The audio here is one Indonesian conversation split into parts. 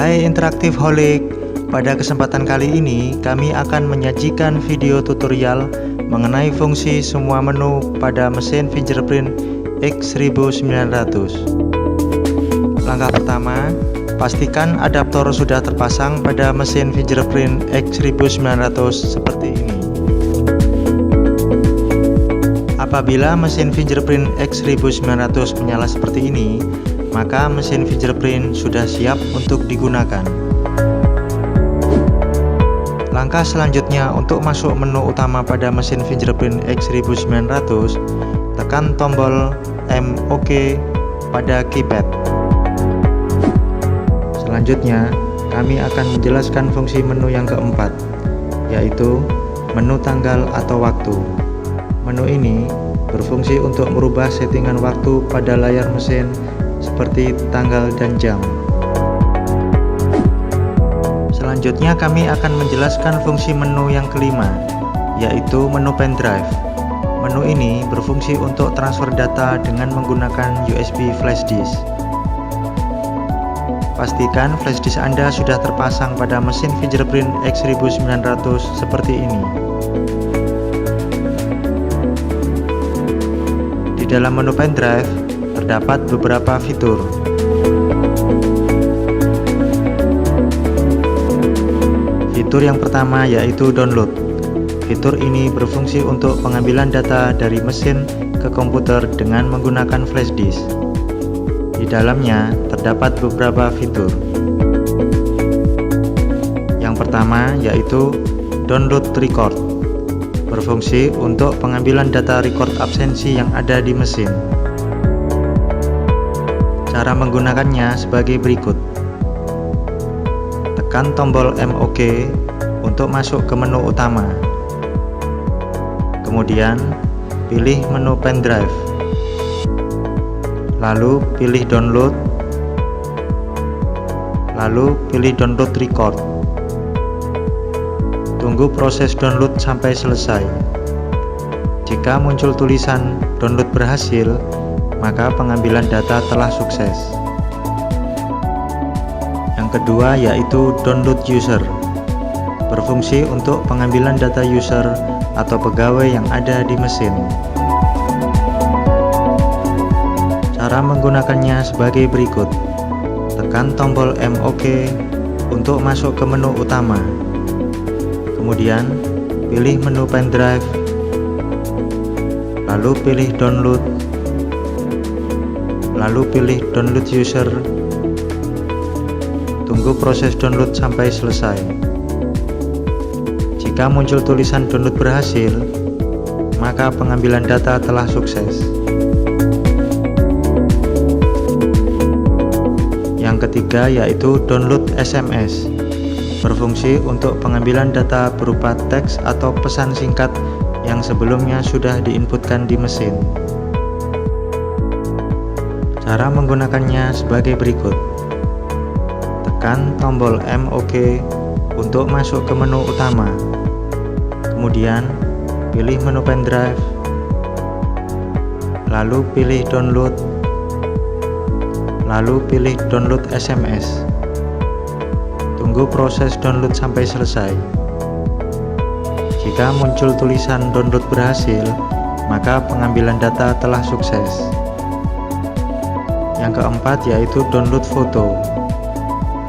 Hai interaktif holic, pada kesempatan kali ini kami akan menyajikan video tutorial mengenai fungsi semua menu pada mesin fingerprint X1900. Langkah pertama, pastikan adaptor sudah terpasang pada mesin fingerprint X1900 seperti ini. Apabila mesin fingerprint X1900 menyala seperti ini, maka mesin fingerprint sudah siap untuk digunakan. Langkah selanjutnya untuk masuk menu utama pada mesin fingerprint X1900, tekan tombol MOK pada keypad. Selanjutnya, kami akan menjelaskan fungsi menu yang keempat, yaitu menu tanggal atau waktu. Menu ini berfungsi untuk merubah settingan waktu pada layar mesin seperti tanggal dan jam. Selanjutnya kami akan menjelaskan fungsi menu yang kelima, yaitu menu pendrive. Menu ini berfungsi untuk transfer data dengan menggunakan USB flash disk. Pastikan flash disk Anda sudah terpasang pada mesin fingerprint X1900 seperti ini. Di dalam menu pendrive terdapat beberapa fitur. Fitur yang pertama yaitu download. Fitur ini berfungsi untuk pengambilan data dari mesin ke komputer dengan menggunakan flash disk. Di dalamnya terdapat beberapa fitur. Yang pertama yaitu download record. Berfungsi untuk pengambilan data record absensi yang ada di mesin. Cara menggunakannya sebagai berikut. Tekan tombol MOK untuk masuk ke menu utama. Kemudian, pilih menu pendrive. Lalu pilih download. Lalu pilih download record. Tunggu proses download sampai selesai. Jika muncul tulisan download berhasil, maka pengambilan data telah sukses. Yang kedua yaitu download user. Berfungsi untuk pengambilan data user atau pegawai yang ada di mesin. Cara menggunakannya sebagai berikut. Tekan tombol MOK untuk masuk ke menu utama. Kemudian pilih menu pendrive. Lalu pilih download. Lalu pilih download user. Tunggu proses download sampai selesai. Jika muncul tulisan download berhasil, maka pengambilan data telah sukses. Yang ketiga yaitu download SMS. Berfungsi untuk pengambilan data berupa teks atau pesan singkat yang sebelumnya sudah diinputkan di mesin. Cara menggunakannya sebagai berikut. Tekan tombol MOK untuk masuk ke menu utama. Kemudian, pilih menu pendrive. Lalu pilih download. Lalu pilih download SMS. Tunggu proses download sampai selesai. Jika muncul tulisan download berhasil, maka pengambilan data telah sukses. Yang keempat yaitu download foto.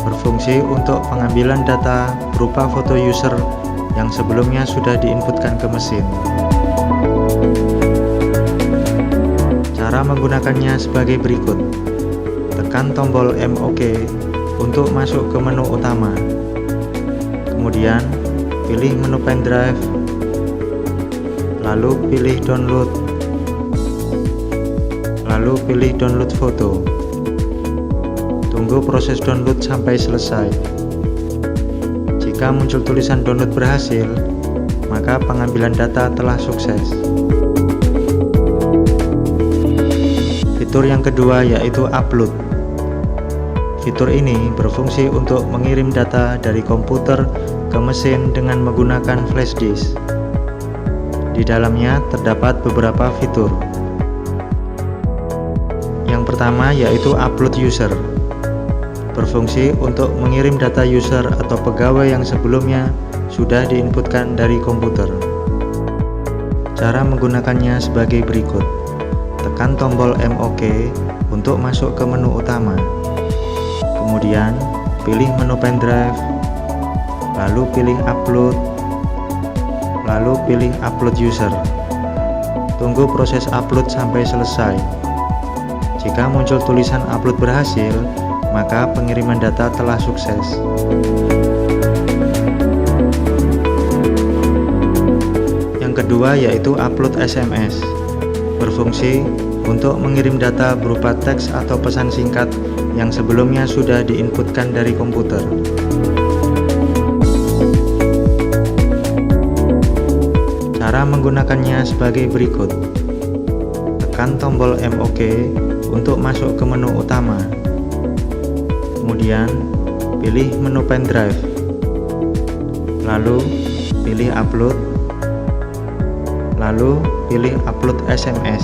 Berfungsi untuk pengambilan data berupa foto user yang sebelumnya sudah diinputkan ke mesin. Cara menggunakannya sebagai berikut. Tekan tombol MOK untuk masuk ke menu utama. Kemudian pilih menu pendrive. Lalu pilih download. Lalu pilih download foto. Tunggu proses download sampai selesai. Jika muncul tulisan download berhasil, maka pengambilan data telah sukses. Fitur yang kedua yaitu upload. Fitur ini berfungsi untuk mengirim data dari komputer ke mesin dengan menggunakan flash disk. Di dalamnya terdapat beberapa fitur. Yang pertama yaitu upload user. berfungsi untuk mengirim data user atau pegawai yang sebelumnya sudah diinputkan dari komputer. Cara menggunakannya sebagai berikut. Tekan tombol MOK untuk masuk ke menu utama. Kemudian pilih menu pendrive, lalu pilih upload, lalu pilih upload user. Tunggu proses upload sampai selesai. Jika muncul tulisan upload berhasil, maka pengiriman data telah sukses. Yang kedua yaitu upload SMS. Berfungsi untuk mengirim data berupa teks atau pesan singkat yang sebelumnya sudah diinputkan dari komputer. Cara menggunakannya sebagai berikut. Tekan tombol MOK untuk masuk ke menu utama. Kemudian pilih menu pendrive. Lalu pilih upload. Lalu pilih upload SMS.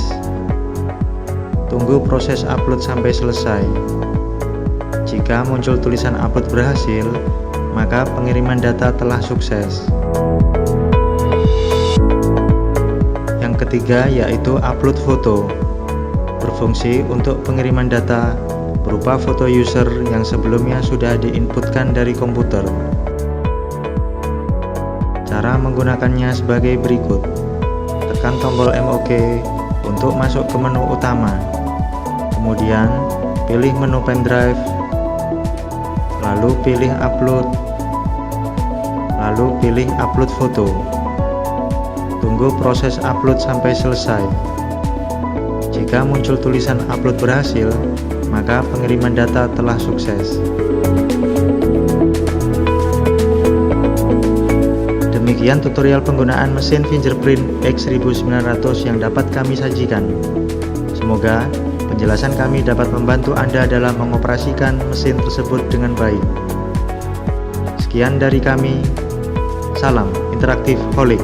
Tunggu proses upload sampai selesai. Jika muncul tulisan upload berhasil, maka pengiriman data telah sukses. Yang ketiga yaitu upload foto. Berfungsi untuk pengiriman data berupa foto user yang sebelumnya sudah diinputkan dari komputer. Cara menggunakannya sebagai berikut. Tekan tombol MOK untuk masuk ke menu utama. Kemudian pilih menu pendrive, lalu pilih upload, lalu pilih upload foto. Tunggu proses upload sampai selesai. Jika muncul tulisan upload berhasil, maka pengiriman data telah sukses. Demikian tutorial penggunaan mesin fingerprint X1900 yang dapat kami sajikan. Semoga penjelasan kami dapat membantu Anda dalam mengoperasikan mesin tersebut dengan baik. Sekian dari kami. Salam interaktif holik.